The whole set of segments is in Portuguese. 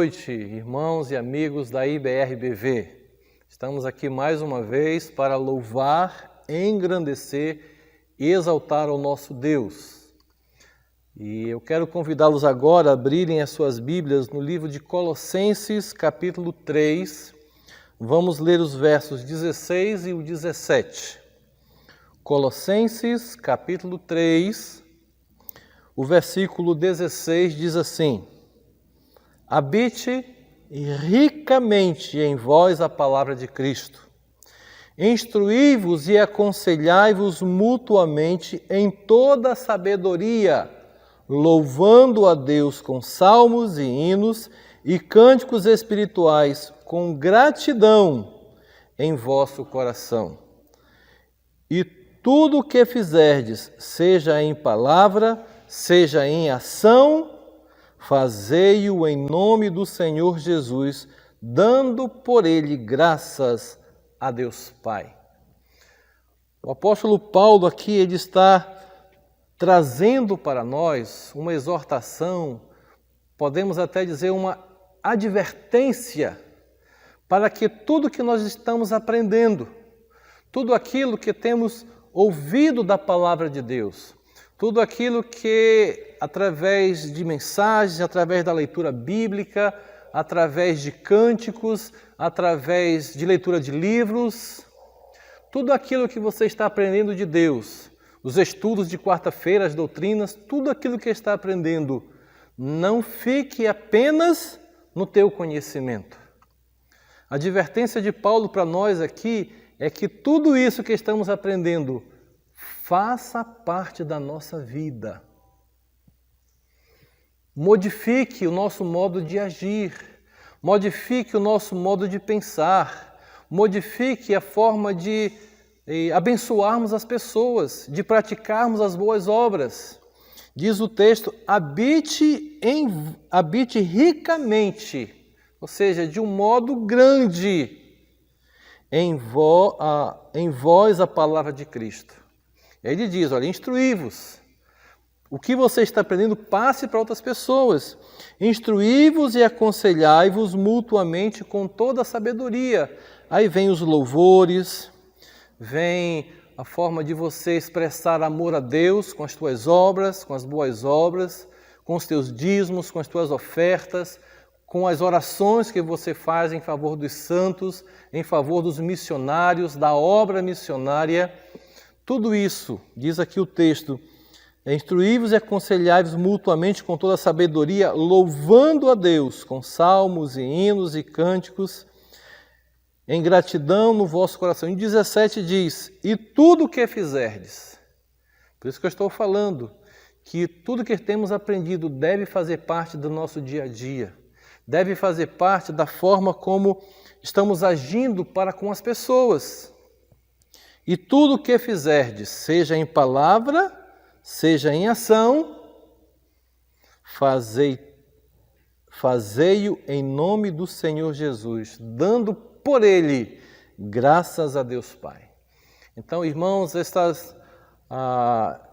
noite, irmãos e amigos da IBRBV. Estamos aqui mais uma vez para louvar, engrandecer e exaltar ao nosso Deus. E eu quero convidá-los agora a abrirem as suas Bíblias no livro de Colossenses, capítulo 3. Vamos ler os versos 16 e o 17. Colossenses, capítulo 3, o versículo 16 diz assim: habite ricamente em vós a palavra de Cristo. Instruí-vos e aconselhai-vos mutuamente em toda a sabedoria, louvando a Deus com salmos e hinos e cânticos espirituais, com gratidão em vosso coração. E tudo o que fizerdes, seja em palavra, seja em ação, fazei-o em nome do Senhor Jesus, dando por ele graças a Deus Pai. O apóstolo Paulo aqui, ele está trazendo para nós uma exortação, podemos até dizer uma advertência, para que tudo que nós estamos aprendendo, tudo aquilo que temos ouvido da palavra de Deus, tudo aquilo que, através de mensagens, através da leitura bíblica, através de cânticos, através de leitura de livros, tudo aquilo que você está aprendendo de Deus, os estudos de quarta-feira, as doutrinas, tudo aquilo que está aprendendo, não fique apenas no teu conhecimento. A advertência de Paulo para nós aqui é que tudo isso que estamos aprendendo faça parte da nossa vida. Modifique o nosso modo de agir, modifique o nosso modo de pensar, modifique a forma de abençoarmos as pessoas, de praticarmos as boas obras. Diz o texto, habite ricamente, ou seja, de um modo grande, em vós a palavra de Cristo. Ele diz, olha, instruí-vos. O que você está aprendendo, passe para outras pessoas. Instruí-vos e aconselhai-vos mutuamente com toda a sabedoria. Aí vem os louvores, vem a forma de você expressar amor a Deus com as tuas obras, com as boas obras, com os teus dízimos, com as tuas ofertas, com as orações que você faz em favor dos santos, em favor dos missionários, da obra missionária. Tudo isso, diz aqui o texto, instruí-vos e aconselhai-vos mutuamente com toda a sabedoria, louvando a Deus com salmos e hinos e cânticos, em gratidão no vosso coração. Em 17 diz, e tudo o que fizerdes. Por isso que eu estou falando, que tudo que temos aprendido deve fazer parte do nosso dia a dia, deve fazer parte da forma como estamos agindo para com as pessoas. E tudo o que fizerdes, seja em palavra, seja em ação, fazei-o em nome do Senhor Jesus, dando por ele graças a Deus Pai. Então, irmãos, estes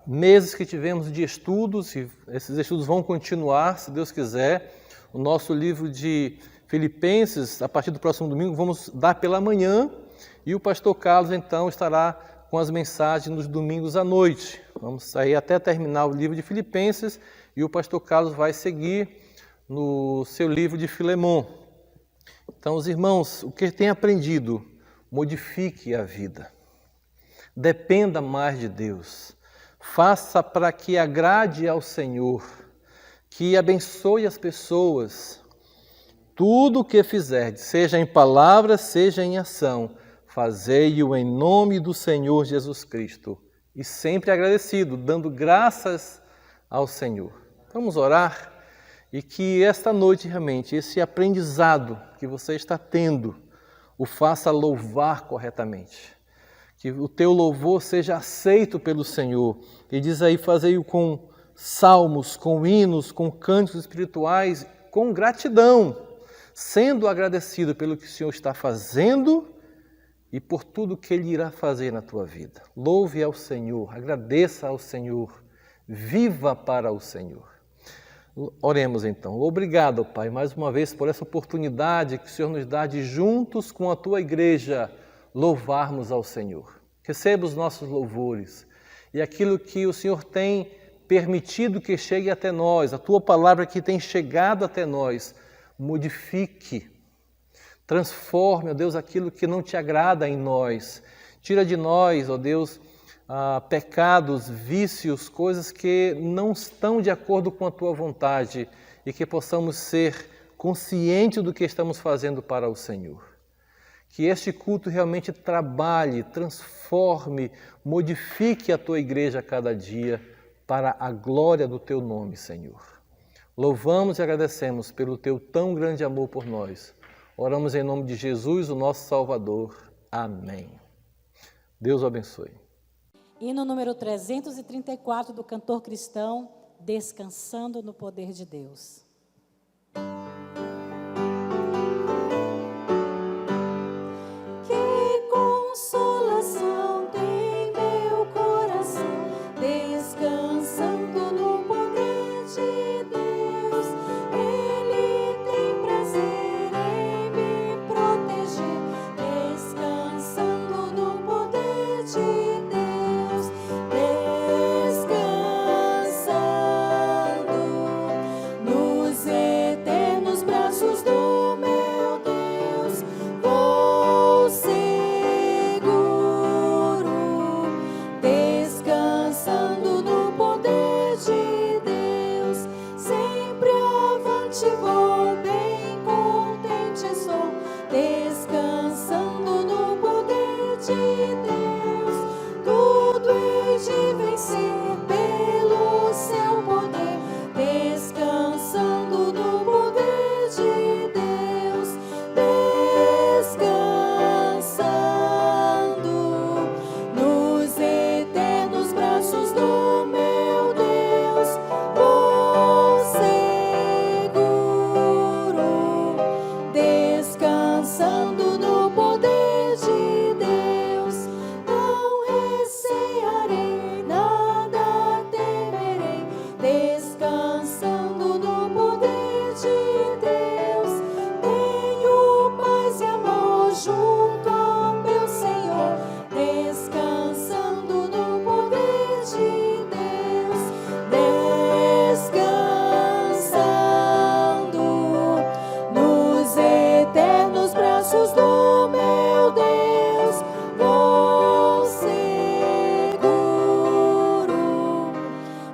meses que tivemos de estudos, e esses estudos vão continuar, se Deus quiser. O nosso livro de Filipenses, a partir do próximo domingo, vamos dar pela manhã, e o pastor Carlos, então, estará com as mensagens nos domingos à noite. Vamos sair até terminar o livro de Filipenses e o pastor Carlos vai seguir no seu livro de Filemon. Então, os irmãos, o que tem aprendido, modifique a vida. Dependa mais de Deus. Faça para que agrade ao Senhor, que abençoe as pessoas. Tudo o que fizerdes, seja em palavra, seja em ação, fazei-o em nome do Senhor Jesus Cristo. E sempre agradecido, dando graças ao Senhor. Vamos orar e que esta noite realmente, esse aprendizado que você está tendo, o faça louvar corretamente. Que o teu louvor seja aceito pelo Senhor. E diz aí, fazei-o com salmos, com hinos, com cânticos espirituais, com gratidão, sendo agradecido pelo que o Senhor está fazendo e por tudo que Ele irá fazer na tua vida. Louve ao Senhor, agradeça ao Senhor, viva para o Senhor. Oremos então. Obrigado, Pai, mais uma vez por essa oportunidade que o Senhor nos dá de juntos com a Tua igreja louvarmos ao Senhor. Receba os nossos louvores e aquilo que o Senhor tem permitido que chegue até nós, a Tua palavra que tem chegado até nós, modifique, transforme, ó Deus, aquilo que não Te agrada em nós. Tira de nós, ó Deus, pecados, vícios, coisas que não estão de acordo com a Tua vontade e que possamos ser conscientes do que estamos fazendo para o Senhor. Que este culto realmente trabalhe, transforme, modifique a Tua igreja a cada dia para a glória do Teu nome, Senhor. Louvamos e agradecemos pelo Teu tão grande amor por nós. Oramos em nome de Jesus, o nosso Salvador. Amém. Deus o abençoe. Hino número 334 do cantor cristão, Descansando no Poder de Deus. Que consolação tem meu coração, descansando no poder de Deus. Ele tem prazer em me proteger, descansando no poder de Deus. Descansando nos eternos braços do meu Deus, vou seguro, descansando no poder de Deus. Sempre avante vou, bem contente estou, descansando no poder de Deus. Tudo hei de vencer pelo seu poder, descansando no poder de Deus. Descansando nos eternos braços do meu Deus, vou seguro, descansando no poder de Deus. Não recearei, nada temerei, descansando no poder de Deus. Tenho paz e amor junto ao meu Senhor, descansando no poder de Deus. Descansando nos eternos braços do meu Deus, vou seguro,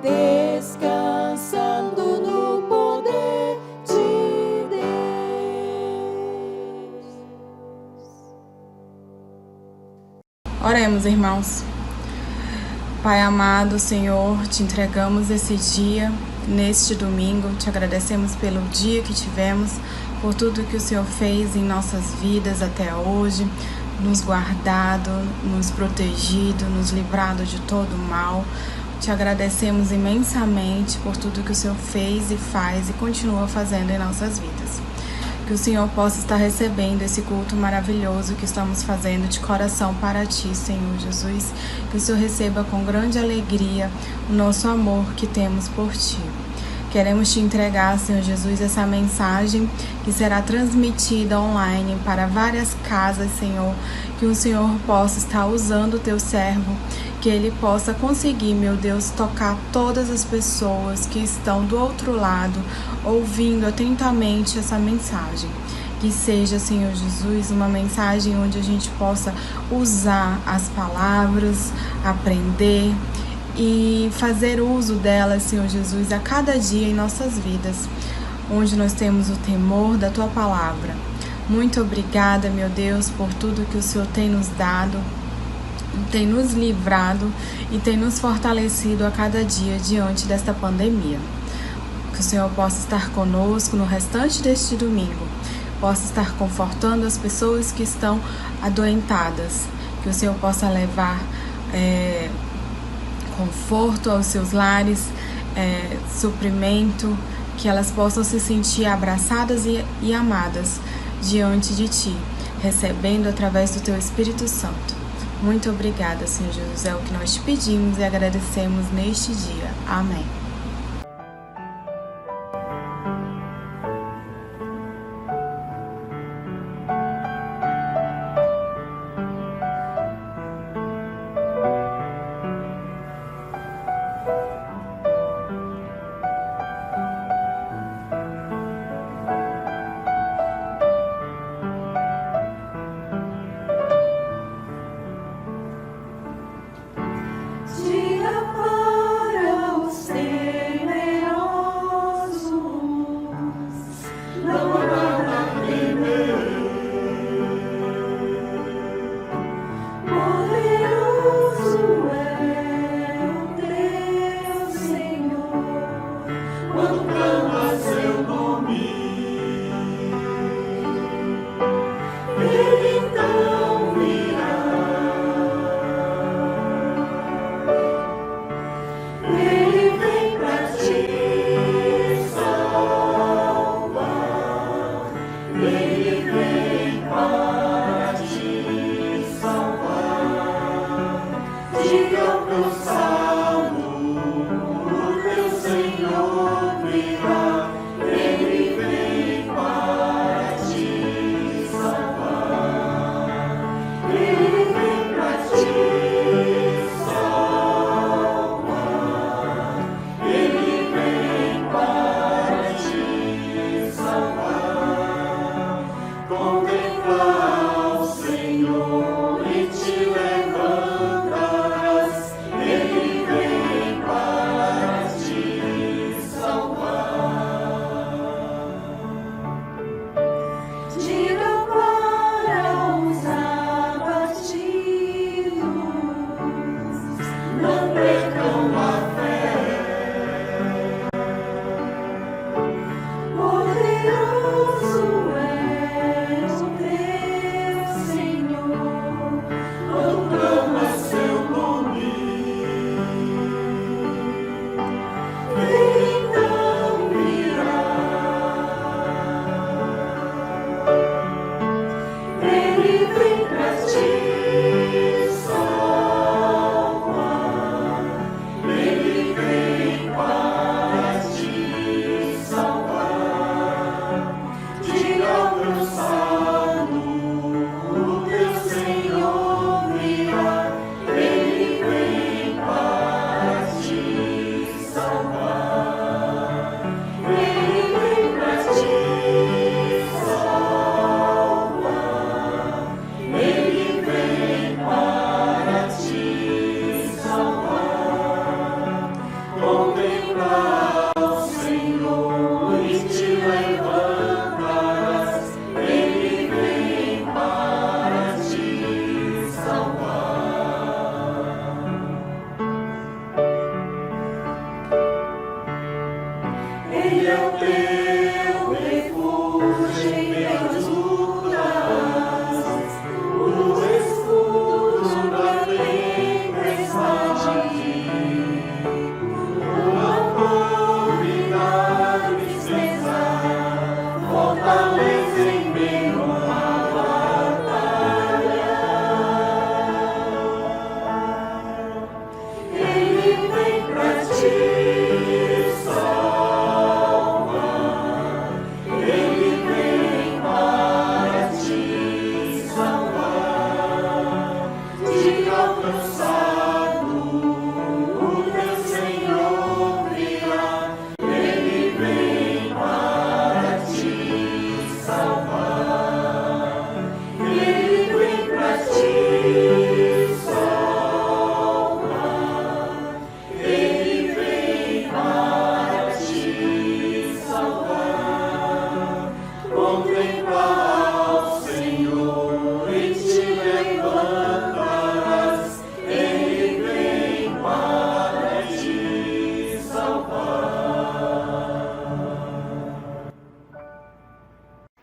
descansando no poder de Deus. Oremos, irmãos. Pai amado, Senhor, te entregamos esse dia, neste domingo, te agradecemos pelo dia que tivemos, por tudo que o Senhor fez em nossas vidas até hoje, nos guardado, nos protegido, nos livrado de todo o mal. Te agradecemos imensamente por tudo que o Senhor fez e faz e continua fazendo em nossas vidas. Que o Senhor possa estar recebendo esse culto maravilhoso que estamos fazendo de coração para Ti, Senhor Jesus. Que o Senhor receba com grande alegria o nosso amor que temos por Ti. Queremos Te entregar, Senhor Jesus, essa mensagem que será transmitida online para várias casas, Senhor. Que o Senhor possa estar usando o Teu servo, que ele possa conseguir, meu Deus, tocar todas as pessoas que estão do outro lado, ouvindo atentamente essa mensagem. Que seja, Senhor Jesus, uma mensagem onde a gente possa usar as palavras, aprender e fazer uso delas, Senhor Jesus, a cada dia em nossas vidas, onde nós temos o temor da Tua palavra. Muito obrigada, meu Deus, por tudo que o Senhor tem nos dado, tem nos livrado e tem nos fortalecido a cada dia diante desta pandemia. Que o Senhor possa estar conosco no restante deste domingo, possa estar confortando as pessoas que estão adoentadas, que o Senhor possa levar conforto aos seus lares, suprimento, que elas possam se sentir abraçadas e amadas diante de Ti, recebendo através do Teu Espírito Santo. Muito obrigada, Senhor Jesus, é o que nós te pedimos e agradecemos neste dia. Amém.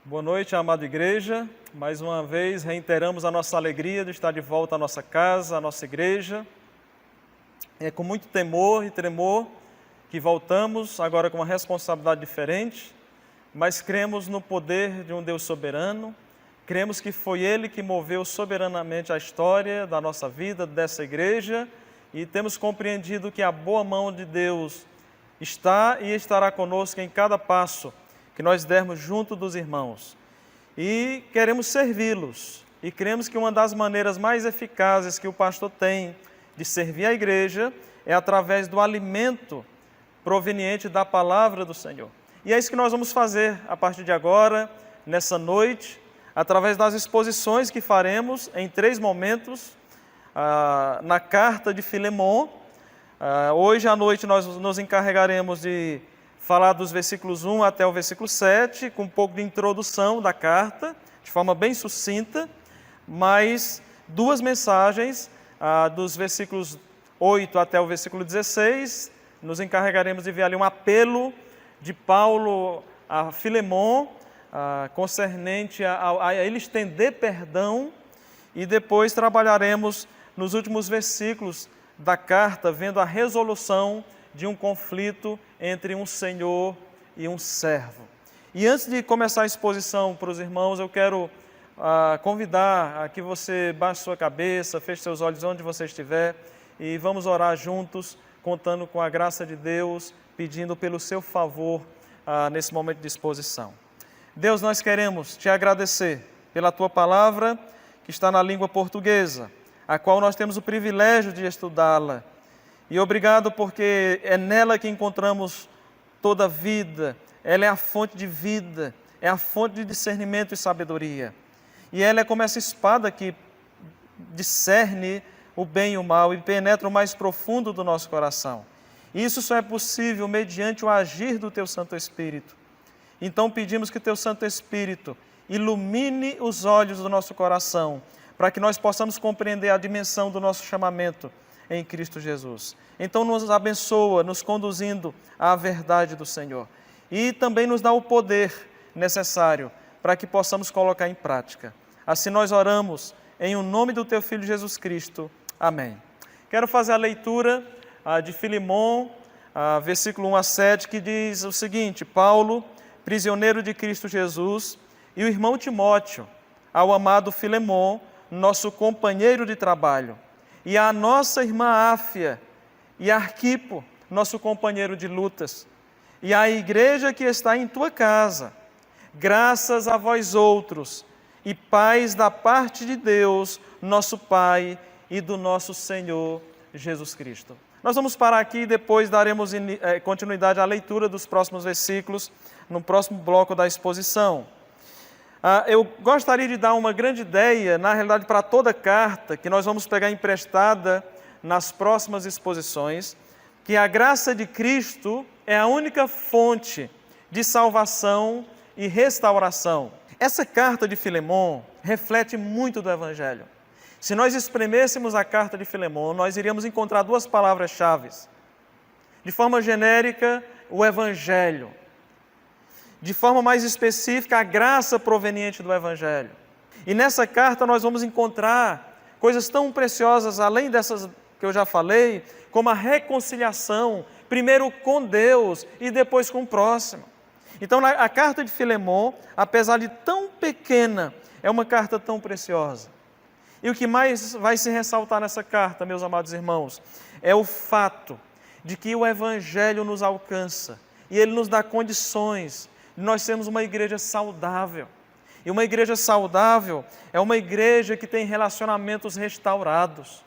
Boa noite, amada igreja. Mais uma vez reiteramos a nossa alegria de estar de volta à nossa casa, à nossa igreja. É com muito temor e tremor que voltamos, agora com uma responsabilidade diferente, mas cremos no poder de um Deus soberano, cremos que foi Ele que moveu soberanamente a história da nossa vida, dessa igreja, e temos compreendido que a boa mão de Deus está e estará conosco em cada passo que nós dermos junto dos irmãos. E queremos servi-los, e cremos que uma das maneiras mais eficazes que o pastor tem de servir a igreja é através do alimento proveniente da palavra do Senhor. E é isso que nós vamos fazer a partir de agora, nessa noite, através das exposições que faremos em 3 momentos, na carta de Filemon. Hoje à noite nós nos encarregaremos de falar dos versículos 1 até o versículo 7, com um pouco de introdução da carta, de forma bem sucinta, mais 2 mensagens, dos versículos 8 até o versículo 16, nos encarregaremos de ver ali um apelo de Paulo a Filemon, concernente a ele estender perdão, e depois trabalharemos nos últimos versículos da carta, vendo a resolução de um conflito entre um senhor e um servo. E antes de começar a exposição para os irmãos, eu quero convidar a que você baixe sua cabeça, feche seus olhos onde você estiver, e vamos orar juntos, contando com a graça de Deus, pedindo pelo seu favor nesse momento de exposição. Deus, nós queremos te agradecer pela tua palavra, que está na língua portuguesa, a qual nós temos o privilégio de estudá-la. E obrigado porque é nela que encontramos toda a vida, ela é a fonte de vida, é a fonte de discernimento e sabedoria. E ela é como essa espada que discerne o bem e o mal e penetra o mais profundo do nosso coração. E isso só é possível mediante o agir do Teu Santo Espírito. Então pedimos que Teu Santo Espírito ilumine os olhos do nosso coração, para que nós possamos compreender a dimensão do nosso chamamento em Cristo Jesus. Então nos abençoa, nos conduzindo à verdade do Senhor. E também nos dá o poder necessário para que possamos colocar em prática. Assim nós oramos em o nome do Teu Filho Jesus Cristo. Amém. Quero fazer a leitura de Filemon, versículo 1 a 7, que diz o seguinte: Paulo, prisioneiro de Cristo Jesus, e o irmão Timóteo, ao amado Filemon, nosso companheiro de trabalho, e à nossa irmã Áfia e Arquipo, nosso companheiro de lutas, e à igreja que está em tua casa, graças a vós outros, e paz da parte de Deus, nosso Pai, e do nosso Senhor Jesus Cristo. Nós vamos parar aqui e depois daremos continuidade à leitura dos próximos versículos no próximo bloco da exposição. Eu gostaria de dar uma grande ideia, na realidade, para toda carta, que nós vamos pegar emprestada nas próximas exposições, que a graça de Cristo é a única fonte de salvação e restauração. Essa carta de Filemon reflete muito do Evangelho. Se nós espremêssemos a carta de Filemon, nós iríamos encontrar duas palavras-chave. De forma genérica, o Evangelho. De forma mais específica, a graça proveniente do Evangelho. E nessa carta nós vamos encontrar coisas tão preciosas, além dessas que eu já falei, como a reconciliação, primeiro com Deus e depois com o próximo. Então, a carta de Filemon, apesar de tão pequena, é uma carta tão preciosa. E o que mais vai se ressaltar nessa carta, meus amados irmãos, é o fato de que o Evangelho nos alcança e ele nos dá condições de nós sermos uma igreja saudável. E uma igreja saudável é uma igreja que tem relacionamentos restaurados,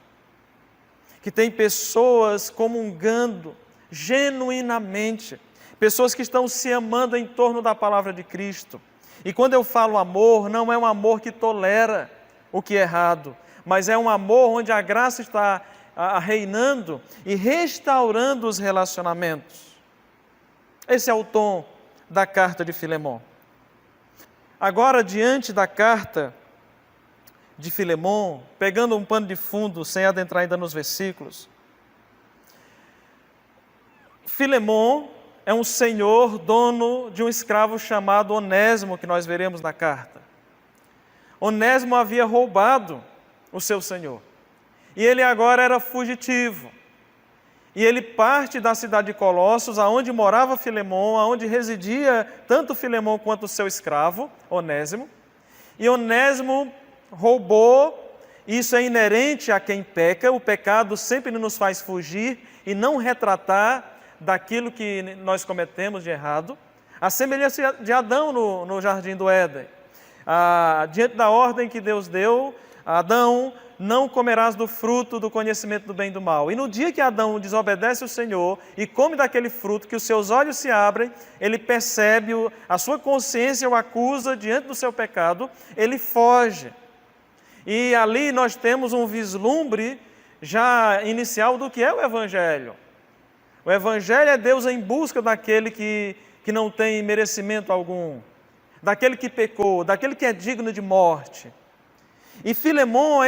que tem pessoas comungando genuinamente, pessoas que estão se amando em torno da palavra de Cristo. E quando eu falo amor, não é um amor que tolera o que é errado, mas é um amor onde a graça está reinando e restaurando os relacionamentos. Esse é o tom da carta de Filemon. Agora, diante da carta de Filemon, pegando um pano de fundo, sem adentrar ainda nos versículos, Filemon é um senhor dono de um escravo chamado Onésimo, que nós veremos na carta. Onésimo havia roubado o seu senhor, e ele agora era fugitivo. E ele parte da cidade de Colossos, aonde morava Filemon, aonde residia tanto Filemon quanto o seu escravo, Onésimo. E Onésimo roubou, isso é inerente a quem peca, o pecado sempre nos faz fugir e não retratar daquilo que nós cometemos de errado. A semelhança de Adão no jardim do Éden. Diante da ordem que Deus deu, Adão, não comerás do fruto do conhecimento do bem e do mal. E no dia que Adão desobedece ao Senhor e come daquele fruto, que os seus olhos se abrem, ele percebe, a sua consciência o acusa diante do seu pecado, ele foge. E ali nós temos um vislumbre já inicial do que é o Evangelho. O Evangelho é Deus em busca daquele que não tem merecimento algum, daquele que pecou, daquele que é digno de morte. E Filemon,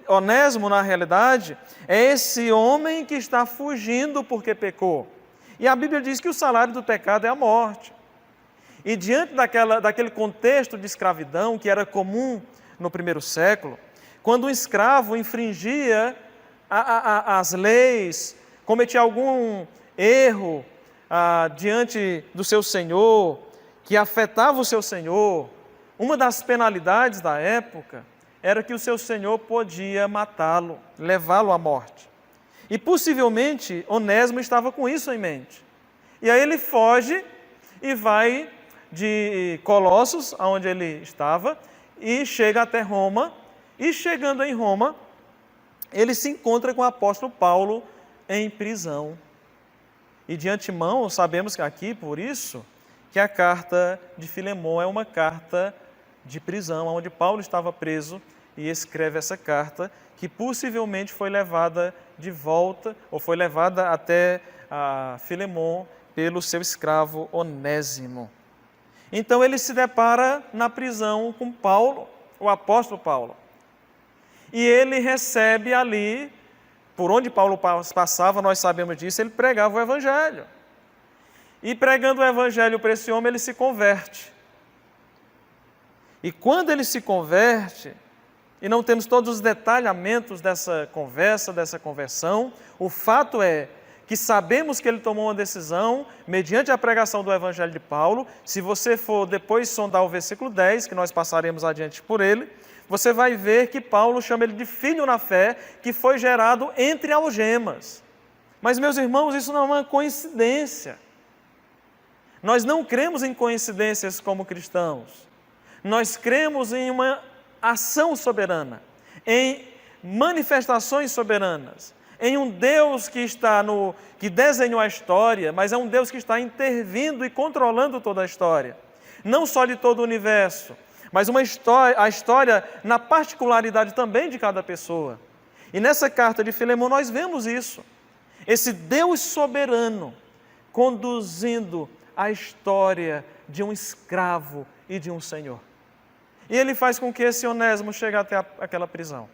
Onésimo, na realidade, é esse homem que está fugindo porque pecou. E a Bíblia diz que o salário do pecado é a morte. E diante daquele contexto de escravidão que era comum no primeiro século, quando um escravo infringia as leis, cometia algum erro diante do seu senhor, que afetava o seu senhor, uma das penalidades da época era que o seu senhor podia matá-lo, levá-lo à morte. E possivelmente Onésimo estava com isso em mente. E aí ele foge e vai de Colossos, onde ele estava, e chega até Roma. E chegando em Roma, ele se encontra com o apóstolo Paulo em prisão. E de antemão sabemos que aqui, por isso, que a carta de Filemon é uma carta de prisão, onde Paulo estava preso e escreve essa carta, que possivelmente foi levada de volta, ou foi levada até Filemon pelo seu escravo Onésimo. Então ele se depara na prisão com Paulo, o apóstolo Paulo. E ele recebe ali, por onde Paulo passava, nós sabemos disso, ele pregava o Evangelho. E pregando o Evangelho para esse homem, ele se converte. E quando ele se converte, e não temos todos os detalhamentos dessa conversa, dessa conversão, o fato é que sabemos que ele tomou uma decisão, mediante a pregação do Evangelho de Paulo. Se você for depois sondar o versículo 10, que nós passaremos adiante por ele, você vai ver que Paulo chama ele de filho na fé, que foi gerado entre algemas. Mas, meus irmãos, isso não é uma coincidência. Nós não cremos em coincidências como cristãos. Nós cremos em uma ação soberana, em manifestações soberanas, em um Deus que desenhou a história, mas é um Deus que está intervindo e controlando toda a história. Não só de todo o universo, mas a história na particularidade também de cada pessoa. E nessa carta de Filemão nós vemos isso. Esse Deus soberano conduzindo a história de um escravo e de um senhor. E ele faz com que esse Onésimo chegue até aquela prisão.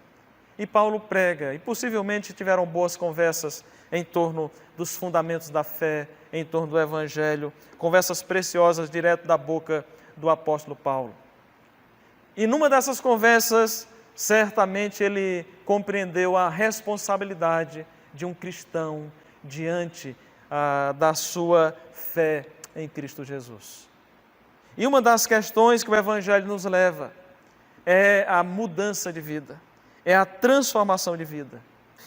E Paulo prega, e possivelmente tiveram boas conversas em torno dos fundamentos da fé, em torno do Evangelho, conversas preciosas direto da boca do apóstolo Paulo. E numa dessas conversas, certamente ele compreendeu a responsabilidade de um cristão diante da sua fé em Cristo Jesus. E uma das questões que o Evangelho nos leva é a mudança de vida, é a transformação de vida.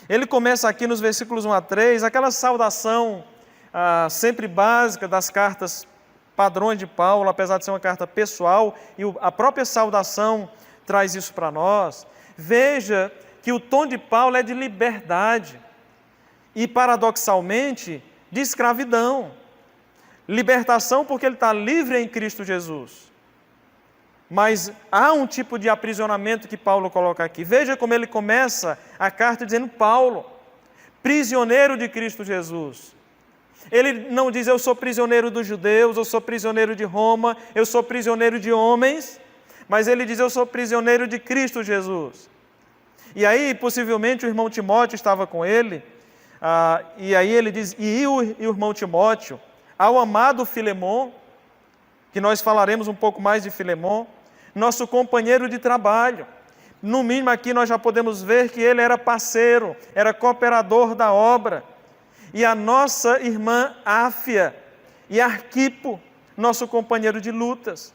Ele começa aqui nos versículos 1 a 3, aquela saudação sempre básica das cartas padrões de Paulo, apesar de ser uma carta pessoal, e a própria saudação traz isso para nós. Veja que o tom de Paulo é de liberdade e, paradoxalmente, de escravidão. Libertação porque ele está livre em Cristo Jesus. Mas há um tipo de aprisionamento que Paulo coloca aqui. Veja como ele começa a carta dizendo: Paulo, prisioneiro de Cristo Jesus. Ele não diz: eu sou prisioneiro dos judeus, eu sou prisioneiro de Roma, eu sou prisioneiro de homens, mas ele diz: eu sou prisioneiro de Cristo Jesus. E aí, possivelmente, o irmão Timóteo estava com ele, e aí ele diz: e o irmão Timóteo, ao amado Filemon, que nós falaremos um pouco mais de Filemon, nosso companheiro de trabalho. No mínimo aqui nós já podemos ver que ele era parceiro, era cooperador da obra. E a nossa irmã Áfia e Arquipo, nosso companheiro de lutas.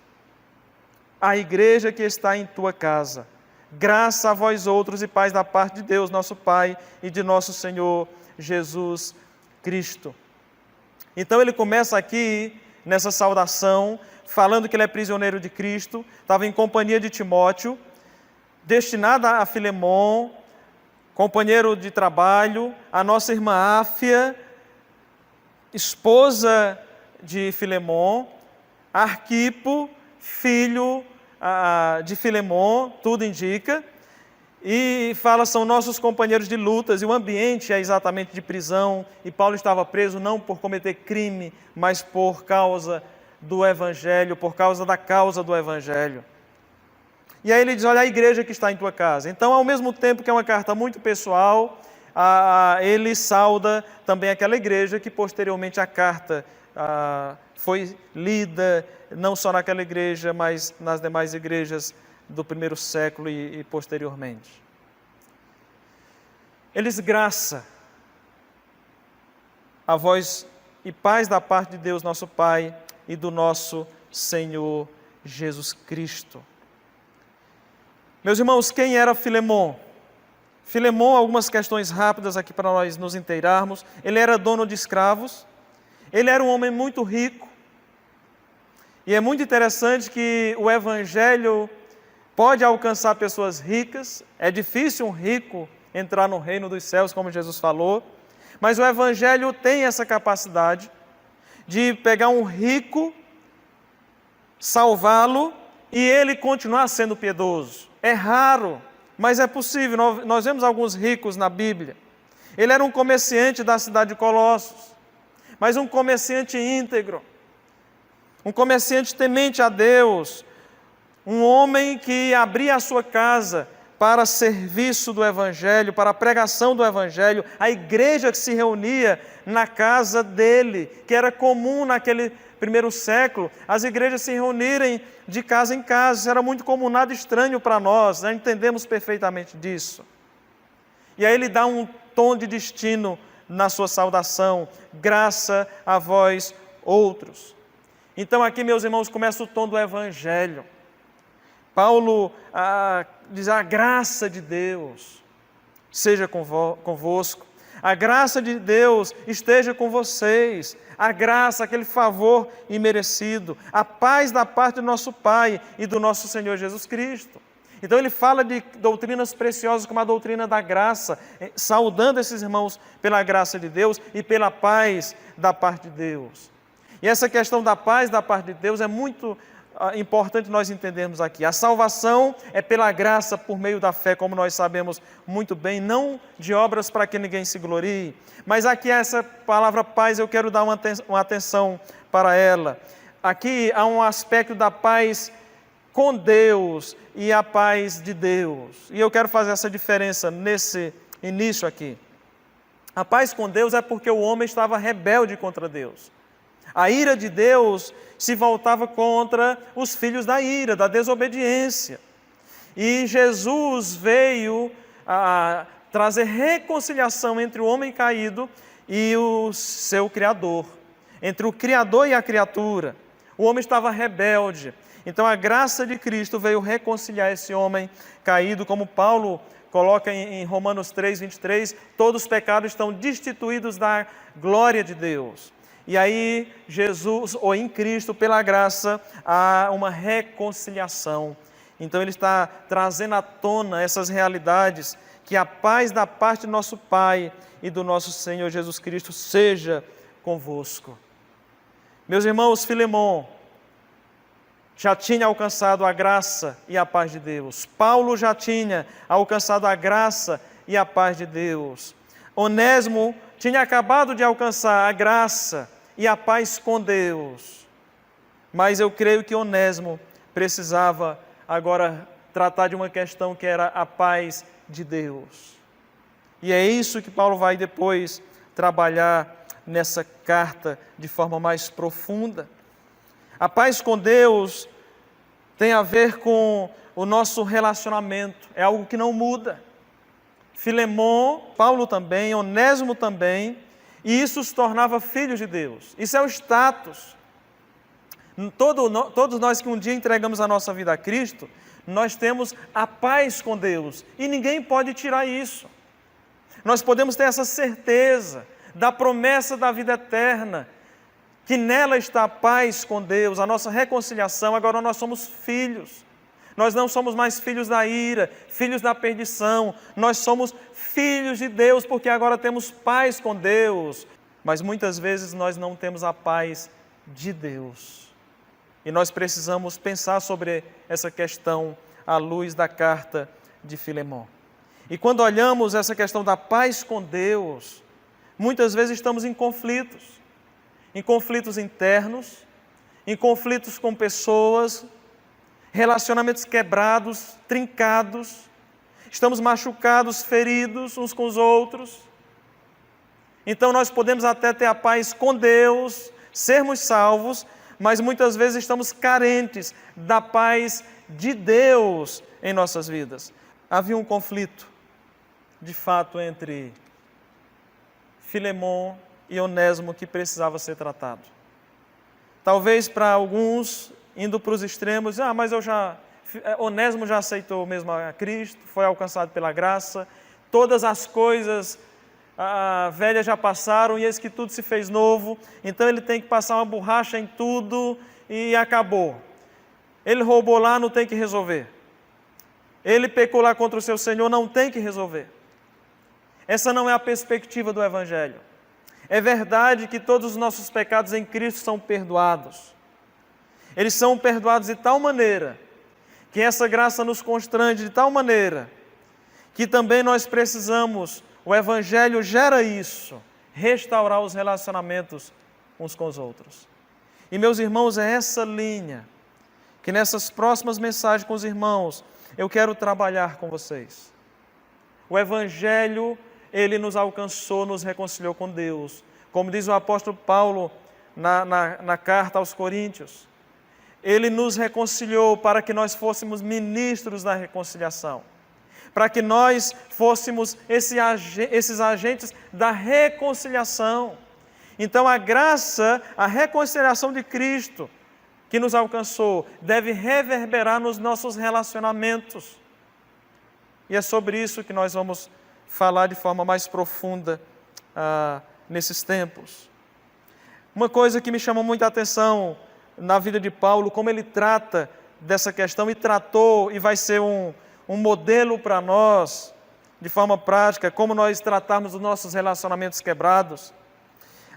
A igreja que está em tua casa. Graça a vós outros e paz da parte de Deus, nosso Pai, e de nosso Senhor Jesus Cristo. Então ele começa aqui, nessa saudação, falando que ele é prisioneiro de Cristo, estava em companhia de Timóteo, destinada a Filemon, companheiro de trabalho, a nossa irmã Áfia, esposa de Filemon, Arquipo, filho de Filemon, tudo indica, e fala, são nossos companheiros de lutas, e o ambiente é exatamente de prisão, e Paulo estava preso não por cometer crime, mas por causa do Evangelho, por causa da causa do Evangelho. E aí ele diz: olha, a igreja que está em tua casa. Então, ao mesmo tempo que é uma carta muito pessoal, ele sauda também aquela igreja que posteriormente a carta foi lida, não só naquela igreja, mas nas demais igrejas do primeiro século e posteriormente. Ele diz: graça a vós e paz da parte de Deus, nosso Pai, e do nosso Senhor Jesus Cristo. Meus irmãos, quem era Filemon? Filemon, algumas questões rápidas aqui para nós nos inteirarmos. Ele era dono de escravos, ele era um homem muito rico, e é muito interessante que o Evangelho pode alcançar pessoas ricas. É difícil um rico entrar no reino dos céus, como Jesus falou, mas o Evangelho tem essa capacidade de pegar um rico, salvá-lo e ele continuar sendo piedoso. É raro, mas é possível. Nós vemos alguns ricos na Bíblia. Ele era um comerciante da cidade de Colossos, mas um comerciante íntegro, um comerciante temente a Deus, um homem que abria a sua casa para serviço do Evangelho, para a pregação do Evangelho, a igreja que se reunia na casa dele, que era comum naquele primeiro século, as igrejas se reunirem de casa em casa. Isso era muito comum, nada estranho para nós, nós entendemos perfeitamente disso. E aí ele dá um tom de destino na sua saudação: graça a vós outros. Então aqui, meus irmãos, começa o tom do Evangelho. Paulo diz: a graça de Deus seja convosco, a graça de Deus esteja com vocês, a graça, aquele favor imerecido, a paz da parte do nosso Pai e do nosso Senhor Jesus Cristo. Então ele fala de doutrinas preciosas como a doutrina da graça, saudando esses irmãos pela graça de Deus e pela paz da parte de Deus. E essa questão da paz da parte de Deus é muito importante nós entendermos aqui. A salvação é pela graça por meio da fé, como nós sabemos muito bem, não de obras para que ninguém se glorie. Mas aqui essa palavra paz, eu quero dar uma atenção para ela. Aqui há um aspecto da paz com Deus e a paz de Deus. E eu quero fazer essa diferença nesse início aqui. A paz com Deus é porque o homem estava rebelde contra Deus. A ira de Deus se voltava contra os filhos da ira, da desobediência. E Jesus veio a trazer reconciliação entre o homem caído e o seu Criador, entre o Criador e a criatura. O homem estava rebelde. Então a graça de Cristo veio reconciliar esse homem caído, como Paulo coloca em Romanos 3, 23, todos os pecados estão destituídos da glória de Deus. E aí, Jesus, ou em Cristo, pela graça, há uma reconciliação. Então, ele está trazendo à tona essas realidades, que a paz da parte do nosso Pai e do nosso Senhor Jesus Cristo seja convosco. Meus irmãos, Filemon já tinha alcançado a graça e a paz de Deus. Paulo já tinha alcançado a graça e a paz de Deus. Onésimo tinha acabado de alcançar a graça e a paz com Deus. Mas eu creio que Onésimo precisava agora tratar de uma questão que era a paz de Deus. E é isso que Paulo vai depois trabalhar nessa carta de forma mais profunda. A paz com Deus tem a ver com o nosso relacionamento, é algo que não muda. Filemon, Paulo também, Onésimo também, e isso os tornava filhos de Deus. Isso é o status. Todos nós que um dia entregamos a nossa vida a Cristo, nós temos a paz com Deus, e ninguém pode tirar isso. Nós podemos ter essa certeza da promessa da vida eterna, que nela está a paz com Deus, a nossa reconciliação. Agora nós somos filhos. Nós não somos mais filhos da ira, filhos da perdição. Nós somos filhos de Deus, porque agora temos paz com Deus. Mas muitas vezes nós não temos a paz de Deus. E nós precisamos pensar sobre essa questão à luz da carta de Filemon. E quando olhamos essa questão da paz com Deus, muitas vezes estamos em conflitos internos, em conflitos com pessoas, relacionamentos quebrados, trincados, estamos machucados, feridos uns com os outros. Então nós podemos até ter a paz com Deus, sermos salvos, mas muitas vezes estamos carentes da paz de Deus em nossas vidas. Havia um conflito, de fato, entre Filemon e Onésimo que precisava ser tratado. Talvez para alguns, indo para os extremos, mas Onésimo já aceitou mesmo a Cristo, foi alcançado pela graça, todas as coisas velhas já passaram e eis que tudo se fez novo, então ele tem que passar uma borracha em tudo e acabou. Ele roubou lá, não tem que resolver. Ele pecou lá contra o seu Senhor, não tem que resolver. Essa não é a perspectiva do Evangelho. É verdade que todos os nossos pecados em Cristo são perdoados. Eles são perdoados de tal maneira que essa graça nos constrange de tal maneira que também nós precisamos, o Evangelho gera isso, restaurar os relacionamentos uns com os outros. E meus irmãos, é essa linha que nessas próximas mensagens com os irmãos eu quero trabalhar com vocês. O Evangelho, ele nos alcançou, nos reconciliou com Deus. Como diz o apóstolo Paulo na carta aos Coríntios, ele nos reconciliou para que nós fôssemos ministros da reconciliação, para que nós fôssemos esses agentes da reconciliação. Então a graça, a reconciliação de Cristo que nos alcançou deve reverberar nos nossos relacionamentos. E é sobre isso que nós vamos falar de forma mais profunda nesses tempos. Uma coisa que me chamou muita atenção na vida de Paulo, como ele trata dessa questão e tratou, e vai ser um modelo para nós, de forma prática, como nós tratarmos os nossos relacionamentos quebrados.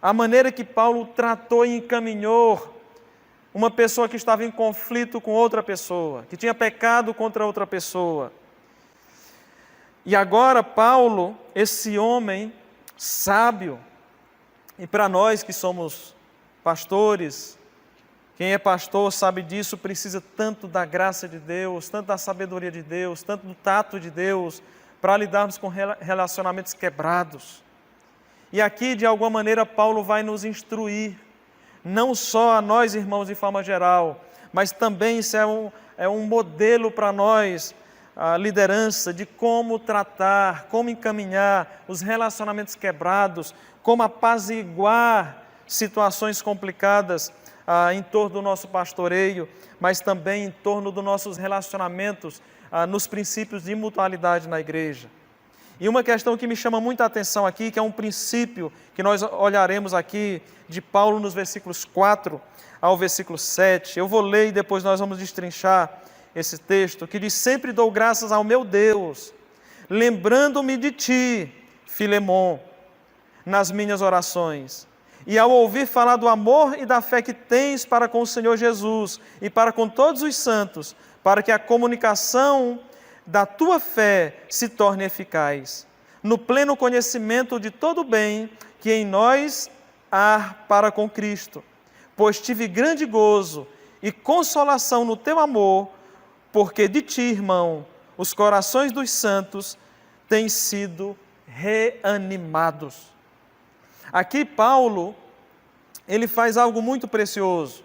A maneira que Paulo tratou e encaminhou uma pessoa que estava em conflito com outra pessoa, que tinha pecado contra outra pessoa. E agora Paulo, esse homem sábio, e para nós que somos pastores, quem é pastor sabe disso, precisa tanto da graça de Deus, tanto da sabedoria de Deus, tanto do tato de Deus, para lidarmos com relacionamentos quebrados. E aqui, de alguma maneira, Paulo vai nos instruir, não só a nós, irmãos, de forma geral, mas também isso é um modelo para nós, a liderança, de como tratar, como encaminhar os relacionamentos quebrados, como apaziguar situações complicadas em torno do nosso pastoreio, mas também em torno dos nossos relacionamentos nos princípios de mutualidade na igreja. E uma questão que me chama muita atenção aqui, que é um princípio que nós olharemos aqui de Paulo nos versículos 4 ao versículo 7. Eu vou ler e depois nós vamos destrinchar esse texto, que diz: sempre dou graças ao meu Deus, lembrando-me de ti, Filemon, nas minhas orações, e ao ouvir falar do amor e da fé que tens para com o Senhor Jesus e para com todos os santos, para que a comunicação da tua fé se torne eficaz, no pleno conhecimento de todo o bem que em nós há para com Cristo. Pois tive grande gozo e consolação no teu amor, porque de ti, irmão, os corações dos santos têm sido reanimados. Aqui Paulo, ele faz algo muito precioso.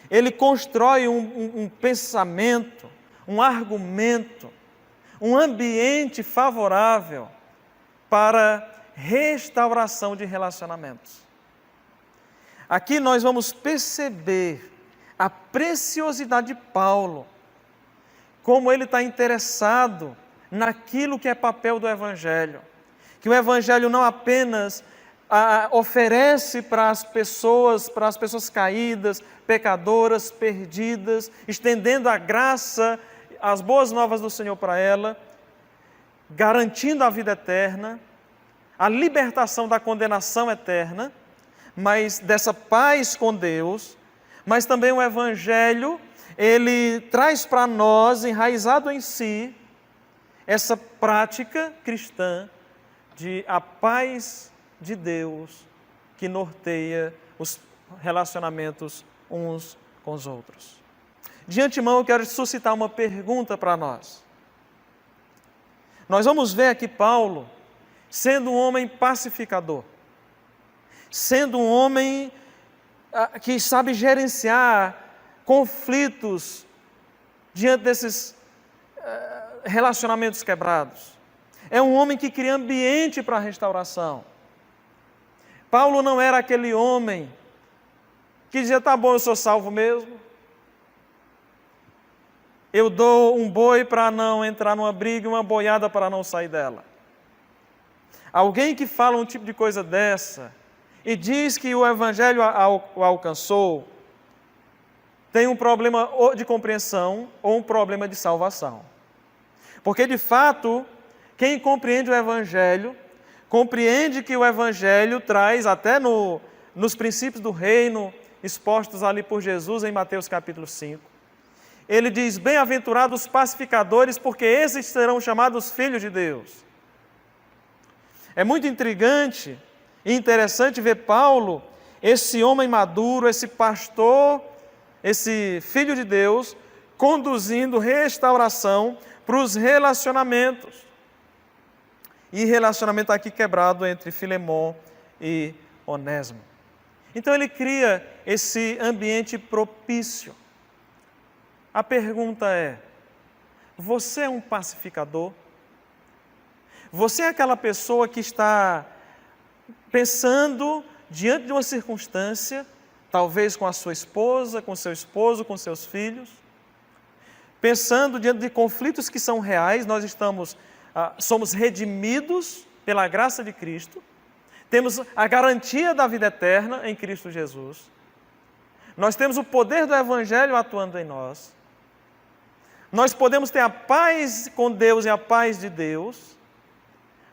Ele constrói um pensamento, um argumento, um ambiente favorável para restauração de relacionamentos. Aqui nós vamos perceber a preciosidade de Paulo, como ele está interessado naquilo que é papel do Evangelho, que o Evangelho não apenas oferece para as pessoas caídas, pecadoras, perdidas, estendendo a graça, as boas novas do Senhor para ela, garantindo a vida eterna, a libertação da condenação eterna, mas dessa paz com Deus, mas também o Evangelho, ele traz para nós, enraizado em si, essa prática cristã de a paz de Deus que norteia os relacionamentos uns com os outros. De antemão, eu quero suscitar uma pergunta para nós. Nós vamos ver aqui Paulo sendo um homem pacificador, sendo um homem que sabe gerenciar conflitos diante desses relacionamentos quebrados. É um homem que cria ambiente para a restauração. Paulo não era aquele homem que dizia: tá bom, eu sou salvo mesmo, eu dou um boi para não entrar numa briga e uma boiada para não sair dela. Alguém que fala um tipo de coisa dessa e diz que o Evangelho o alcançou, tem um problema de compreensão ou um problema de salvação. Porque, de fato, quem compreende o Evangelho, compreende que o Evangelho traz, até nos princípios do reino, expostos ali por Jesus em Mateus capítulo 5, ele diz: bem-aventurados os pacificadores, porque esses serão chamados filhos de Deus. É muito intrigante e interessante ver Paulo, esse homem maduro, esse pastor, esse filho de Deus, conduzindo restauração para os relacionamentos. E relacionamento aqui quebrado entre Filemon e Onésimo. Então ele cria esse ambiente propício. A pergunta é: você é um pacificador? Você é aquela pessoa que está pensando, diante de uma circunstância, talvez com a sua esposa, com seu esposo, com seus filhos, pensando diante de conflitos que são reais. Nós somos redimidos pela graça de Cristo, temos a garantia da vida eterna em Cristo Jesus, nós temos o poder do Evangelho atuando em nós, nós podemos ter a paz com Deus e a paz de Deus,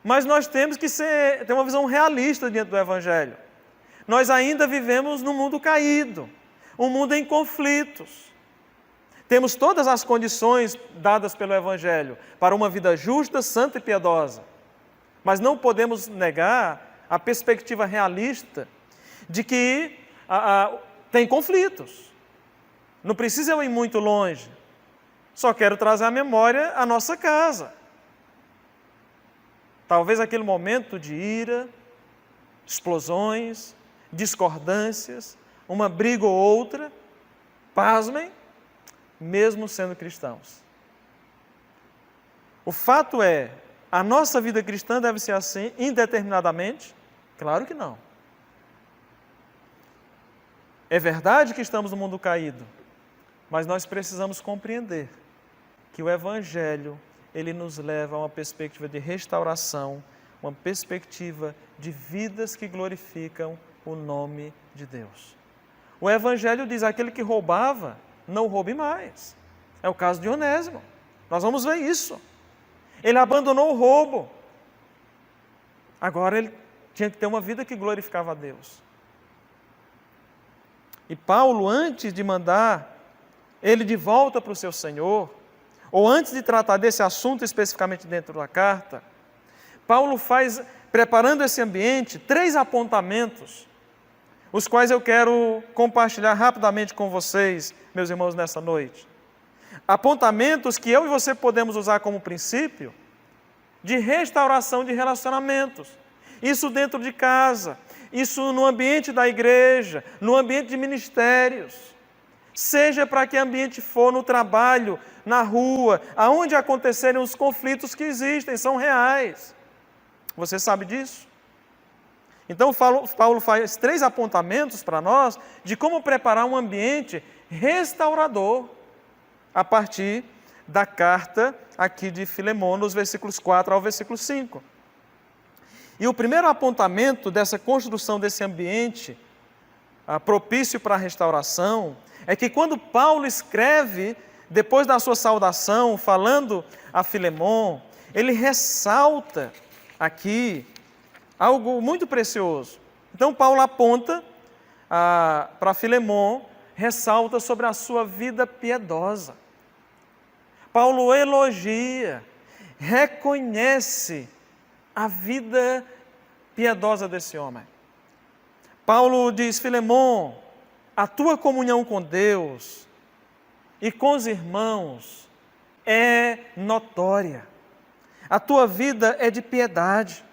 mas nós temos que ter uma visão realista diante do Evangelho. Nós ainda vivemos num mundo caído, um mundo em conflitos. Temos todas as condições dadas pelo Evangelho para uma vida justa, santa e piedosa, mas não podemos negar a perspectiva realista de que tem conflitos. Não precisa eu ir muito longe, só quero trazer à memória a nossa casa. Talvez aquele momento de ira, explosões, discordâncias, uma briga ou outra, pasmem, mesmo sendo cristãos. O fato é, a nossa vida cristã deve ser assim indeterminadamente? Claro que não. É verdade que estamos no mundo caído, mas nós precisamos compreender que o Evangelho, ele nos leva a uma perspectiva de restauração, uma perspectiva de vidas que glorificam o nome de Deus. O Evangelho diz: aquele que roubava, não roube mais. É o caso de Onésimo. Nós vamos ver isso. Ele abandonou o roubo. Agora ele tinha que ter uma vida que glorificava a Deus. E Paulo, antes de mandar ele de volta para o seu Senhor, ou antes de tratar desse assunto especificamente dentro da carta, Paulo faz, preparando esse ambiente, 3 apontamentos, os quais eu quero compartilhar rapidamente com vocês, meus irmãos, nessa noite. Apontamentos que eu e você podemos usar como princípio de restauração de relacionamentos. Isso dentro de casa, isso no ambiente da igreja, no ambiente de ministérios. Seja para que ambiente for, no trabalho, na rua, aonde acontecerem os conflitos que existem, são reais. Você sabe disso? Então, Paulo faz 3 apontamentos para nós de como preparar um ambiente restaurador a partir da carta aqui de Filemão, nos versículos 4 ao versículo 5. E o primeiro apontamento dessa construção desse ambiente propício para a restauração é que quando Paulo escreve, depois da sua saudação, falando a Filemão, ele ressalta aqui algo muito precioso. Então Paulo aponta para Filemão, ressalta sobre a sua vida piedosa. Paulo elogia, reconhece a vida piedosa desse homem. Paulo diz: Filemão, a tua comunhão com Deus e com os irmãos é notória. A tua vida é de piedade.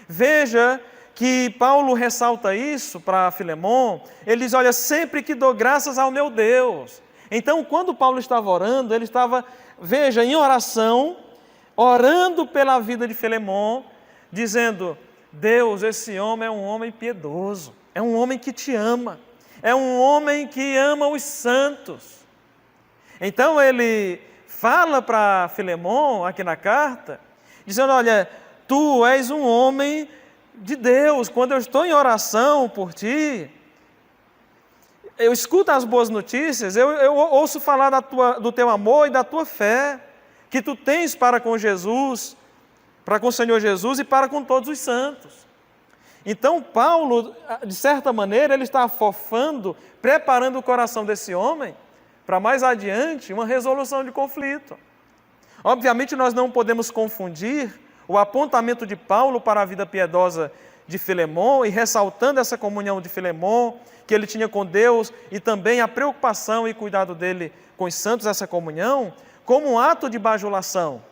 Veja que Paulo ressalta isso para Filemão. Ele diz: olha, sempre que dou graças ao meu Deus. Então, quando Paulo estava orando, ele estava, veja, em oração, orando pela vida de Filemão, dizendo: Deus, esse homem é um homem piedoso, é um homem que te ama, é um homem que ama os santos. Então ele fala para Filemão, aqui na carta, dizendo: olha, tu és um homem de Deus. Quando eu estou em oração por ti, eu escuto as boas notícias, eu ouço falar do teu amor e da tua fé, que tu tens para com Jesus, para com o Senhor Jesus e para com todos os santos. Então Paulo, de certa maneira, ele está afofando, preparando o coração desse homem para mais adiante uma resolução de conflito. Obviamente nós não podemos confundir o apontamento de Paulo para a vida piedosa de Filemão e ressaltando essa comunhão de Filemão que ele tinha com Deus e também a preocupação e cuidado dele com os santos, essa comunhão, como um ato de bajulação.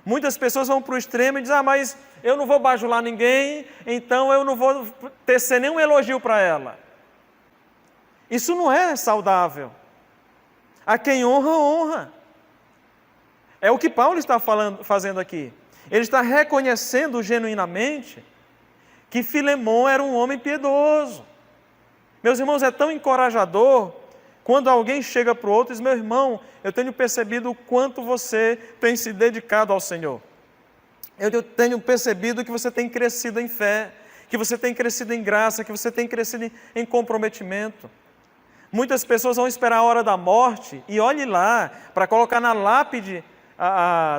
Muitas pessoas vão para o extremo e dizem: mas eu não vou bajular ninguém, então eu não vou tecer nenhum elogio para ela. Isso não é saudável. A quem honra, honra. É o que Paulo está fazendo aqui. Ele está reconhecendo genuinamente que Filemão era um homem piedoso. Meus irmãos, é tão encorajador quando alguém chega para o outro e diz: meu irmão, eu tenho percebido o quanto você tem se dedicado ao Senhor. Eu tenho percebido que você tem crescido em fé, que você tem crescido em graça, que você tem crescido em comprometimento. Muitas pessoas vão esperar a hora da morte e olhe lá para colocar na lápide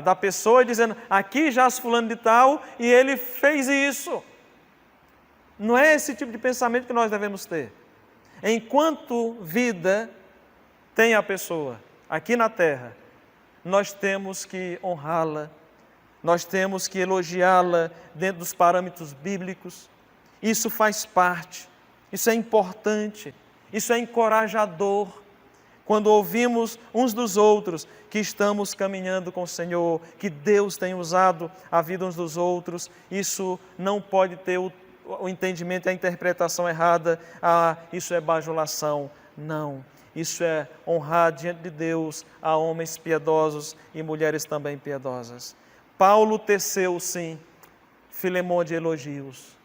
da pessoa dizendo: aqui jaz fulano de tal e ele fez isso. Não é esse tipo de pensamento que nós devemos ter. Enquanto vida tem a pessoa aqui na terra, nós temos que honrá-la, nós temos que elogiá-la dentro dos parâmetros bíblicos. Isso faz parte, isso é importante, isso é encorajador. Quando ouvimos uns dos outros que estamos caminhando com o Senhor, que Deus tem usado a vida uns dos outros, isso não pode ter o entendimento e a interpretação errada. Isso é bajulação. Não, isso é honrar diante de Deus a homens piedosos e mulheres também piedosas. Paulo teceu, sim, Filemon de elogios.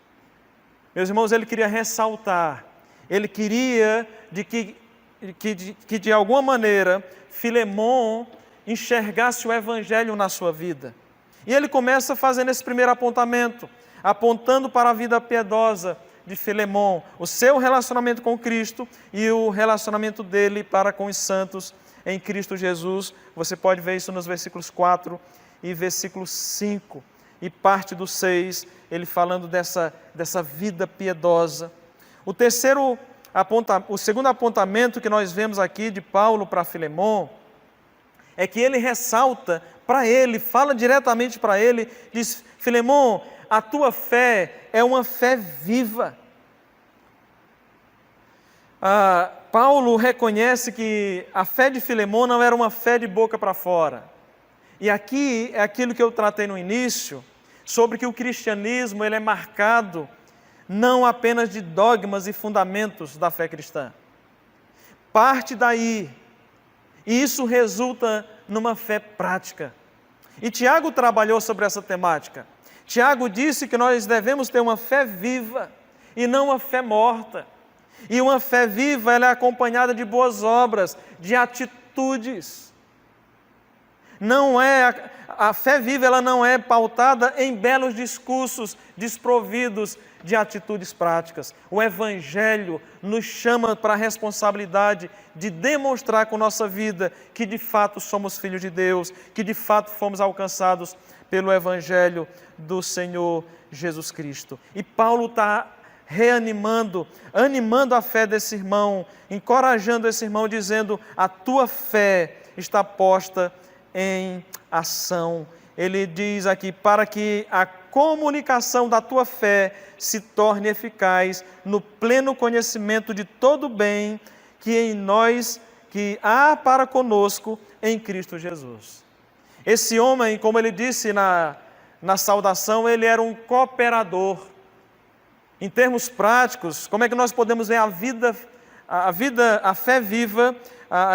Meus irmãos, ele queria ressaltar, ele queria que de alguma maneira Filemon enxergasse o Evangelho na sua vida. E ele começa fazendo esse primeiro apontamento, apontando para a vida piedosa de Filemon, o seu relacionamento com Cristo e o relacionamento dele para com os santos em Cristo Jesus. Você pode ver isso nos versículos 4 e versículo 5 e parte do 6, ele falando dessa vida piedosa. O segundo apontamento que nós vemos aqui de Paulo para Filemon é que ele ressalta para ele, fala diretamente para ele, diz: Filemon, a tua fé é uma fé viva. Paulo reconhece que a fé de Filemon não era uma fé de boca para fora. E aqui é aquilo que eu tratei no início, sobre que o cristianismo ele é marcado não apenas de dogmas e fundamentos da fé cristã. Parte daí, e isso resulta numa fé prática. E Tiago trabalhou sobre essa temática. Tiago disse que nós devemos ter uma fé viva e não uma fé morta. E uma fé viva, ela é acompanhada de boas obras, de atitudes. A fé viva, ela não é pautada em belos discursos desprovidos de atitudes práticas. O Evangelho nos chama para a responsabilidade de demonstrar com nossa vida que de fato somos filhos de Deus, que de fato fomos alcançados pelo Evangelho do Senhor Jesus Cristo. E Paulo está animando a fé desse irmão, encorajando esse irmão, dizendo: a tua fé está posta em ação. Ele diz aqui: para que a comunicação da tua fé se torne eficaz no pleno conhecimento de todo o bem que há para conosco em Cristo Jesus. Esse homem, como ele disse na saudação, ele era um cooperador. Em termos práticos, como é que nós podemos ver a fé viva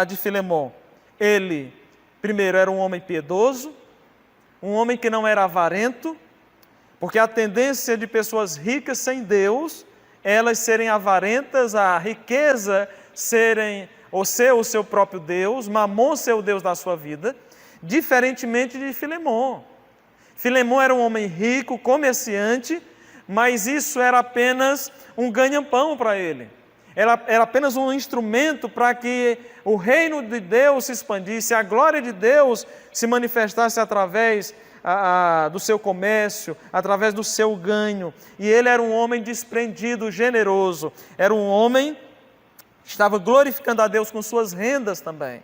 de Filemon? Ele, primeiro, era um homem piedoso, um homem que não era avarento, porque a tendência de pessoas ricas sem Deus, elas serem avarentas, a riqueza ser o seu próprio Deus, Mamon ser o Deus da sua vida, diferentemente de Filemon. Filemon era um homem rico, comerciante, mas isso era apenas um ganha-pão para ele. Era apenas um instrumento para que o reino de Deus se expandisse, a glória de Deus se manifestasse através do seu comércio, através do seu ganho. E ele era um homem desprendido, generoso. Era um homem que estava glorificando a Deus com suas rendas também.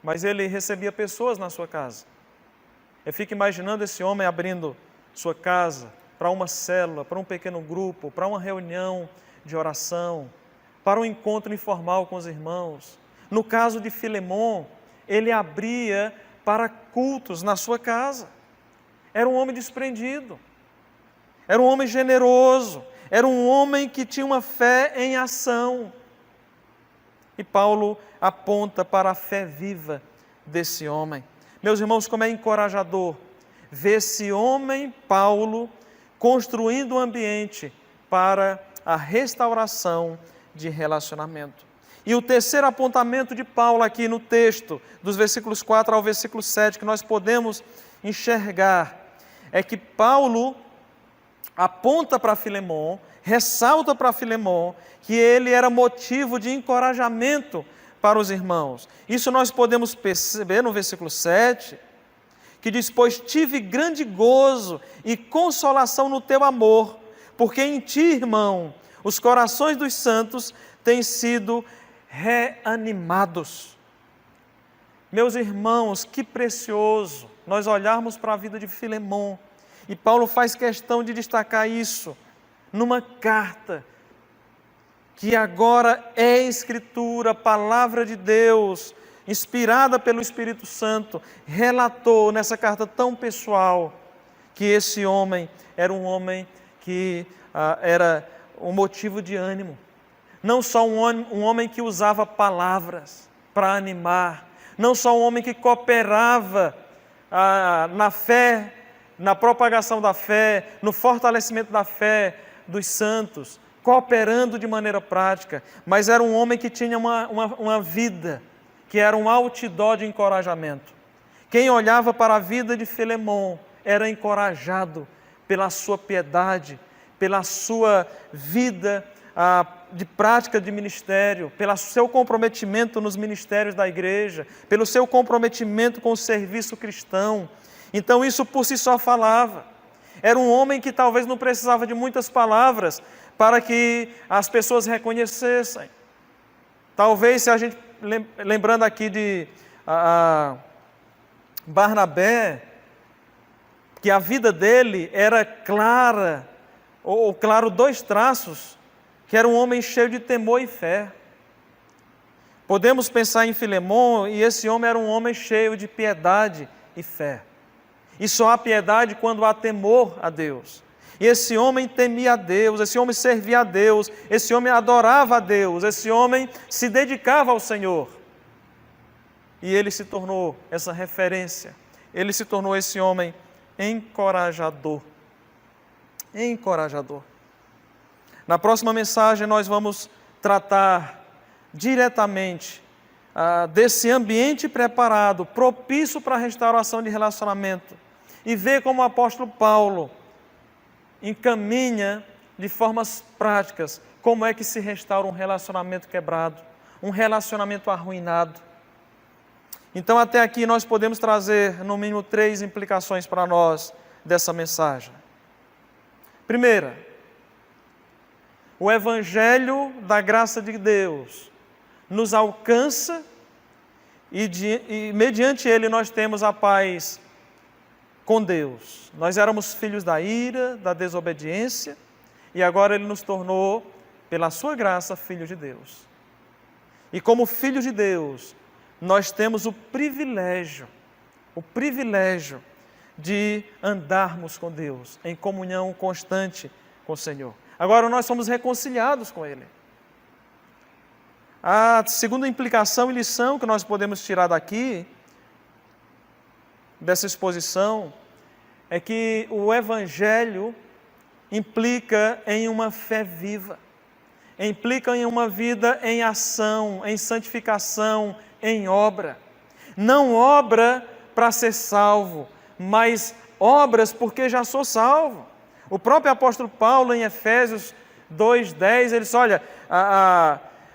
Mas ele recebia pessoas na sua casa. Eu fico imaginando esse homem abrindo sua casa para uma célula, para um pequeno grupo, para uma reunião de oração, para um encontro informal com os irmãos. No caso de Filemon, ele abria para cultos na sua casa. Era um homem desprendido, era um homem generoso, era um homem que tinha uma fé em ação. E Paulo aponta para a fé viva desse homem. Meus irmãos, como é encorajador ver esse homem, Paulo, construindo um ambiente para a restauração de relacionamento. E o terceiro apontamento de Paulo aqui no texto, dos versículos 4 ao versículo 7, que nós podemos enxergar, é que Paulo aponta para Filemon, ressalta para Filemon, que ele era motivo de encorajamento para os irmãos. Isso nós podemos perceber no versículo 7, que diz: pois tive grande gozo e consolação no teu amor, porque em ti, irmão, os corações dos santos têm sido reanimados. Meus irmãos, que precioso nós olharmos para a vida de Filemon, e Paulo faz questão de destacar isso numa carta que agora é Escritura, palavra de Deus, inspirada pelo Espírito Santo, relatou nessa carta tão pessoal que esse homem era um homem que era um motivo de ânimo. Não só um homem que usava palavras para animar, não só um homem que cooperava na fé, na propagação da fé, no fortalecimento da fé dos santos, cooperando de maneira prática, mas era um homem que tinha uma vida que era um outdoor de encorajamento. Quem olhava para a vida de Filemon era encorajado pela sua piedade, pela sua vida de prática de ministério, pelo seu comprometimento nos ministérios da igreja, pelo seu comprometimento com o serviço cristão. Então isso por si só falava. Era um homem que talvez não precisava de muitas palavras para que as pessoas reconhecessem. Talvez, se a gente, lembrando aqui de Barnabé, que a vida dele era clara, ou claro, dois traços, que era um homem cheio de temor e fé. Podemos pensar em Filemon, e esse homem era um homem cheio de piedade e fé. E só há piedade quando há temor a Deus. E esse homem temia a Deus, esse homem servia a Deus, esse homem adorava a Deus, esse homem se dedicava ao Senhor. E ele se tornou essa referência, ele se tornou esse homem encorajador. Encorajador. Na próxima mensagem nós vamos tratar diretamente desse ambiente preparado, propício para a restauração de relacionamento, e ver como o apóstolo Paulo encaminha de formas práticas como é que se restaura um relacionamento quebrado, um relacionamento arruinado. Então até aqui nós podemos trazer no mínimo 3 implicações para nós dessa mensagem. Primeira, o Evangelho da graça de Deus nos alcança e mediante ele nós temos a paz com Deus. Nós éramos filhos da ira, da desobediência, e agora ele nos tornou, pela sua graça, filhos de Deus. E como filhos de Deus, nós temos o privilégio de andarmos com Deus, em comunhão constante com o Senhor. Agora nós somos reconciliados com Ele. A segunda implicação e lição que nós podemos tirar daqui, dessa exposição, é que o Evangelho implica em uma fé viva, implica em uma vida em ação, em santificação, em obra. Não obra para ser salvo, mas obras porque já sou salvo. O próprio apóstolo Paulo, em Efésios 2:10, ele diz: olha,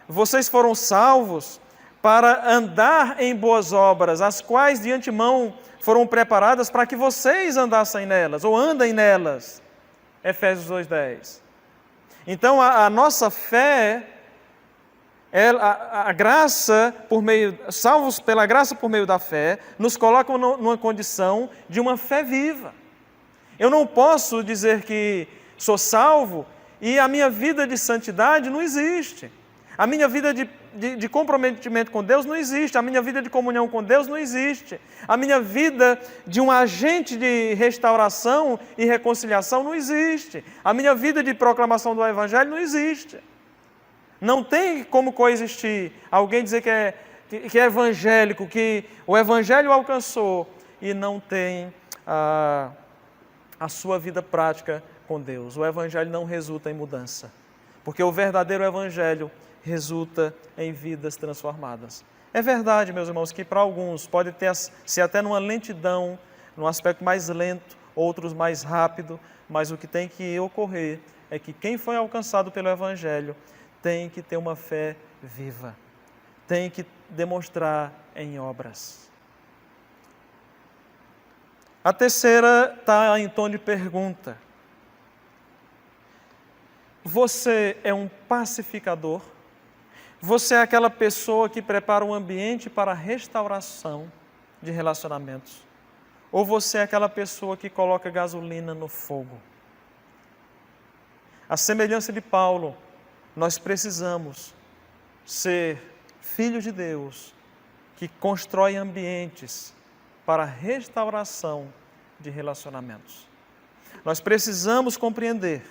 vocês foram salvos para andar em boas obras, as quais de antemão foram preparadas para que vocês andassem nelas, ou andem nelas. Efésios 2:10. Então, a nossa fé, a graça por meio, salvos pela graça por meio da fé, nos colocam numa condição de uma fé viva. Eu não posso dizer que sou salvo e a minha vida de santidade não existe. A minha vida de comprometimento com Deus não existe. A minha vida de comunhão com Deus não existe. A minha vida de um agente de restauração e reconciliação não existe. A minha vida de proclamação do Evangelho não existe. Não tem como coexistir alguém dizer que é evangélico, que o Evangelho alcançou e não tem a sua vida prática com Deus. O Evangelho não resulta em mudança. porque o verdadeiro evangelho resulta em vidas transformadas. É verdade, meus irmãos, que para alguns pode ter se até numa lentidão, num aspecto mais lento, outros mais rápido, mas o que tem que ocorrer é que quem foi alcançado pelo evangelho tem que ter uma fé viva, tem que demonstrar em obras. A terceira está em tom de pergunta. Você é um pacificador? Você é aquela pessoa que prepara um ambiente para a restauração de relacionamentos? Ou você é aquela pessoa que coloca gasolina no fogo? A semelhança de Paulo, nós precisamos ser filhos de Deus que constroem ambientes para a restauração de relacionamentos. Nós precisamos compreender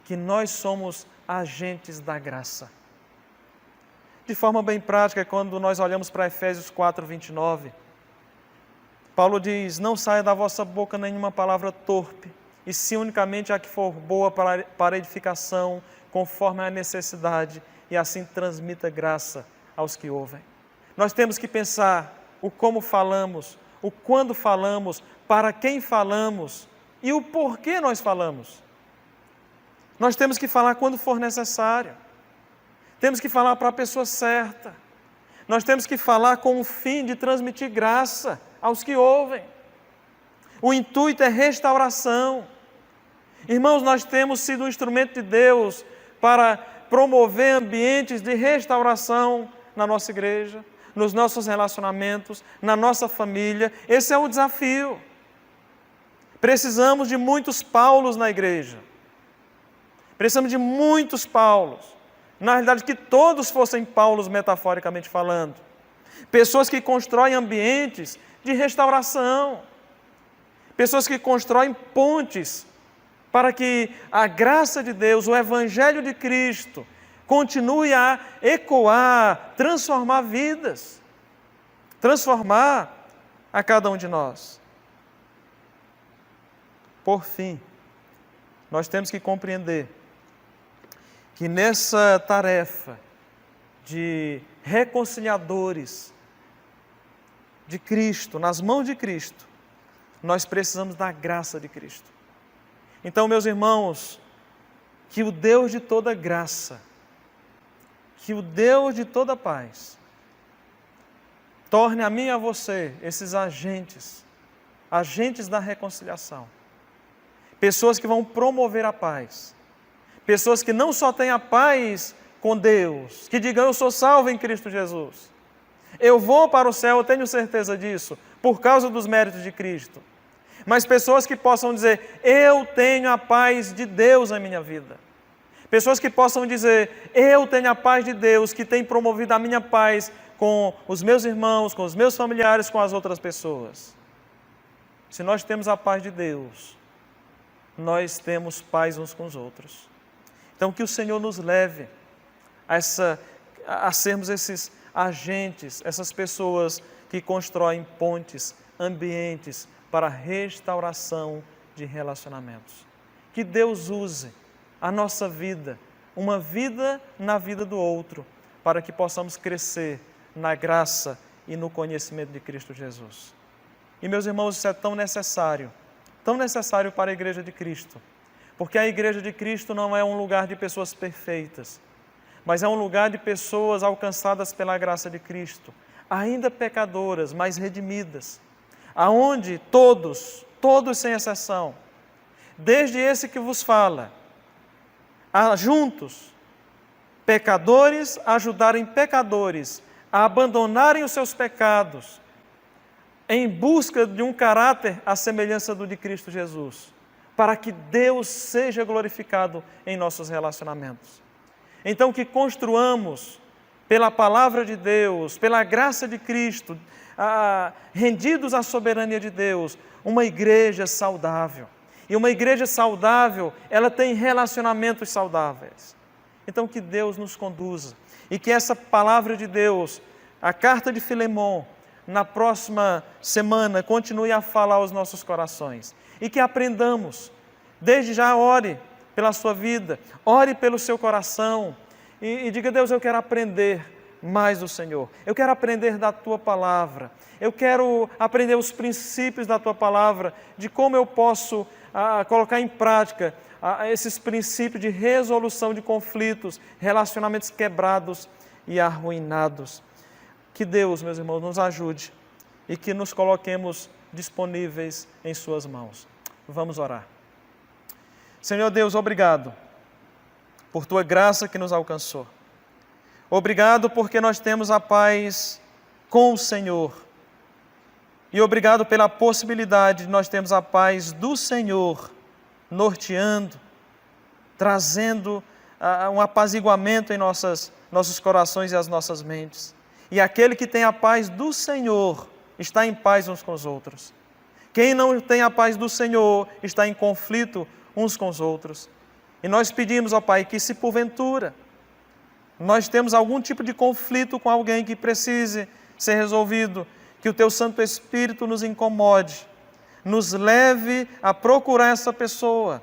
que nós somos agentes da graça. De forma bem prática, quando nós olhamos para Efésios 4, 29, Paulo diz: não saia da vossa boca nenhuma palavra torpe, e sim unicamente a que for boa para edificação, conforme a necessidade, e assim transmita graça aos que ouvem. Nós temos que pensar o como falamos, o quando falamos, para quem falamos e o porquê nós falamos. Nós temos que falar quando for necessário. Temos que falar para a pessoa certa. Nós temos que falar com o fim de transmitir graça aos que ouvem. O intuito é restauração. Irmãos, nós temos sido um instrumento de Deus para promover ambientes de restauração na nossa igreja, nos nossos relacionamentos, na nossa família. Esse é o desafio. Precisamos de muitos Paulos na igreja. Precisamos de muitos Paulos. Na realidade, que todos fossem Paulos, metaforicamente falando. Pessoas que constroem ambientes de restauração. Pessoas que constroem pontes para que a graça de Deus, o Evangelho de Cristo, continue a ecoar, transformar vidas, transformar a cada um de nós. Por fim, nós temos que compreender que nessa tarefa de reconciliadores de Cristo, nas mãos de Cristo, nós precisamos da graça de Cristo. Então, meus irmãos, que o Deus de toda graça, que o Deus de toda paz, torne a mim e a você esses agentes da reconciliação. Pessoas que vão promover a paz. Pessoas que não só têm a paz com Deus, que digam: eu sou salvo em Cristo Jesus. Eu vou para o céu, eu tenho certeza disso, por causa dos méritos de Cristo. Mas pessoas que possam dizer: eu tenho a paz de Deus na minha vida. Pessoas que possam dizer: eu tenho a paz de Deus, que tem promovido a minha paz com os meus irmãos, com os meus familiares, com as outras pessoas. Se nós temos a paz de Deus, nós temos paz uns com os outros. Então, que o Senhor nos leve a sermos esses agentes, essas pessoas que constroem pontes, ambientes para a restauração de relacionamentos. Que Deus use a nossa vida, uma vida na vida do outro, para que possamos crescer na graça e no conhecimento de Cristo Jesus. E, meus irmãos, isso é tão necessário para a Igreja de Cristo, porque a Igreja de Cristo não é um lugar de pessoas perfeitas, mas é um lugar de pessoas alcançadas pela graça de Cristo, ainda pecadoras, mas redimidas, aonde todos sem exceção, desde esse que vos fala, juntos, pecadores ajudarem pecadores a abandonarem os seus pecados em busca de um caráter à semelhança do de Cristo Jesus, para que Deus seja glorificado em nossos relacionamentos. Então, que construamos pela palavra de Deus, pela graça de Cristo, rendidos à soberania de Deus, uma igreja saudável. E uma igreja saudável, ela tem relacionamentos saudáveis. Então, que Deus nos conduza e que essa palavra de Deus, a carta de Filemon, na próxima semana, continue a falar aos nossos corações. E que aprendamos, desde já ore pela sua vida, ore pelo seu coração e diga: Deus, eu quero aprender mais do Senhor, eu quero aprender da Tua Palavra, eu quero aprender os princípios da Tua Palavra, de como eu posso colocar em prática esses princípios de resolução de conflitos, relacionamentos quebrados e arruinados. Que Deus, meus irmãos, nos ajude e que nos coloquemos disponíveis em Suas mãos. Vamos orar. Senhor Deus, obrigado por Tua graça que nos alcançou. Obrigado porque nós temos a paz com o Senhor. E obrigado pela possibilidade de nós termos a paz do Senhor norteando, trazendo um apaziguamento em nossos corações e as nossas mentes. E aquele que tem a paz do Senhor está em paz uns com os outros. Quem não tem a paz do Senhor está em conflito uns com os outros. E nós pedimos, ó Pai, que se porventura nós temos algum tipo de conflito com alguém que precise ser resolvido, que o Teu Santo Espírito nos incomode, nos leve a procurar essa pessoa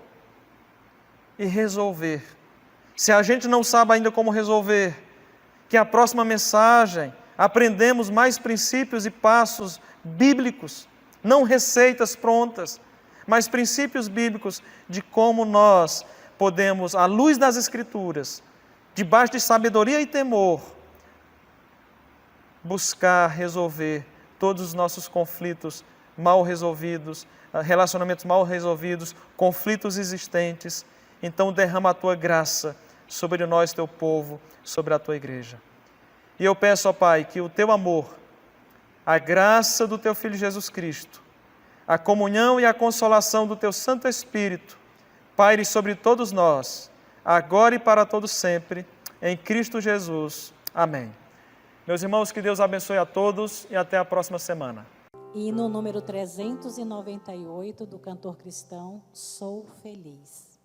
e resolver. Se a gente não sabe ainda como resolver, que a próxima mensagem aprendemos mais princípios e passos bíblicos, não receitas prontas, mas princípios bíblicos de como nós podemos, à luz das Escrituras, debaixo de sabedoria e temor, buscar resolver todos os nossos conflitos mal resolvidos, relacionamentos mal resolvidos, conflitos existentes. Então derrama a Tua graça sobre nós, Teu povo, sobre a Tua igreja. E eu peço, ó Pai, que o Teu amor, a graça do Teu Filho Jesus Cristo, a comunhão e a consolação do Teu Santo Espírito paire sobre todos nós, agora e para todos sempre, em Cristo Jesus. Amém. Meus irmãos, que Deus abençoe a todos e até a próxima semana. Hino número 398 do cantor cristão, Sou Feliz.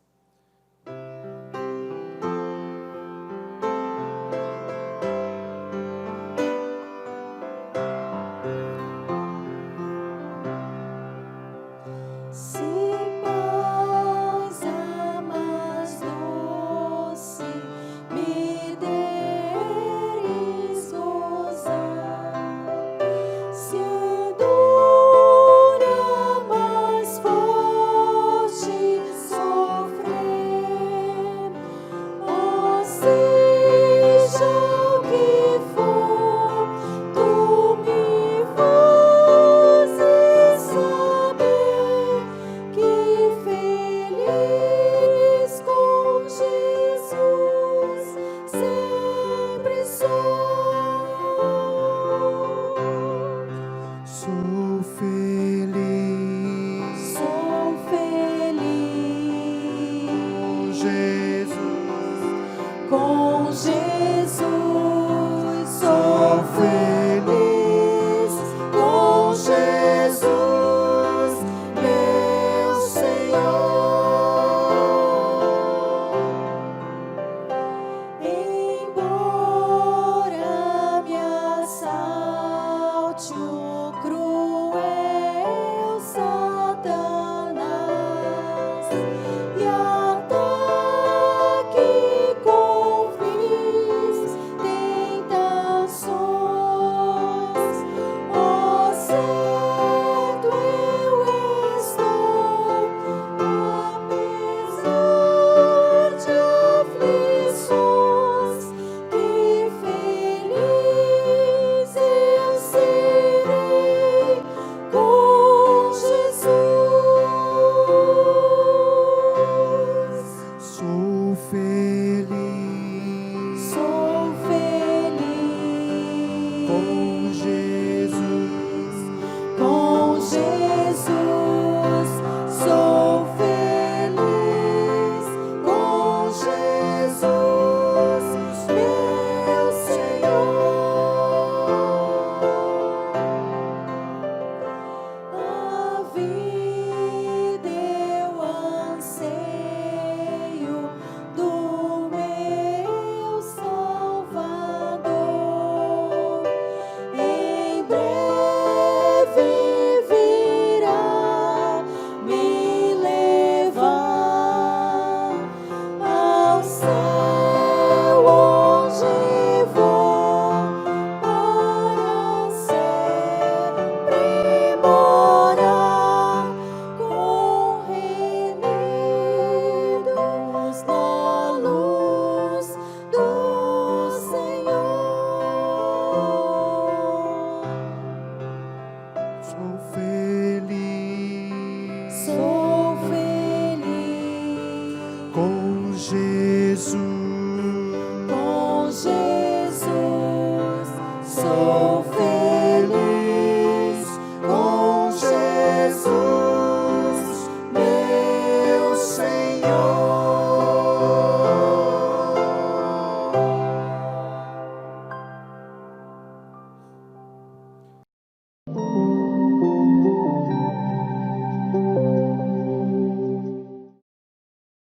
Sou feliz.